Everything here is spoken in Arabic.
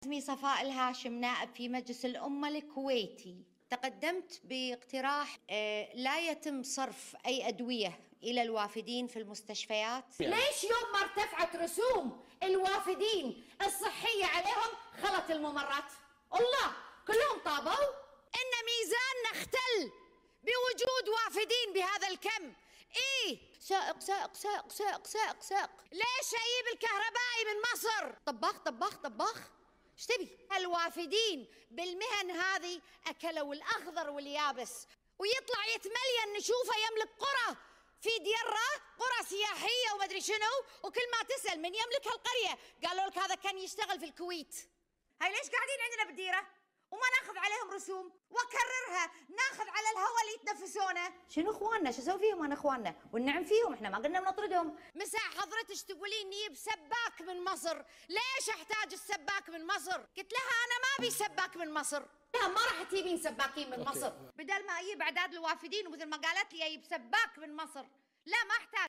اسمي صفاء الهاشم، نائب في مجلس الأمة الكويتي. تقدمت باقتراح لا يتم صرف أي أدوية إلى الوافدين في المستشفيات. ليش يوم ما ارتفعت رسوم الوافدين الصحية عليهم خلت الممرات؟ الله كلهم طابوا. إن ميزاننا اختل بوجود وافدين بهذا الكم. إيه سائق سائق سائق سائق سائق سائق، ليش أجيب الكهربائي من مصر؟ طباخ طباخ طباخ، ايش تبي؟ الوافدين بالمهن هذه أكلوا الأخضر واليابس، ويطلع يتملين نشوفه يملك قرى في ديرة، قرى سياحية ومدري شنو، وكل ما تسأل من يملك هالقرية قالوا لك هذا كان يشتغل في الكويت. هاي ليش قاعدين عندنا بالديرة وما ناخذ عليهم رسوم؟ واكررها، ناخذ على الهواء اللي يتنفسونه. شنو اخواننا؟ شو اسوي فيهم انا اخواننا؟ والنعم فيهم، احنا ما قلنا بنطردهم. مساء حضرتك تقولين نجيب سباك من مصر، ليش احتاج السباك من مصر؟ قلت لها انا ما ابي سباك من مصر. لا ما راح تجيبين سباكين من مصر. بدل ما اجيب اعداد الوافدين ومثل ما قالت لي اجيب سباك من مصر، لا ما احتاج.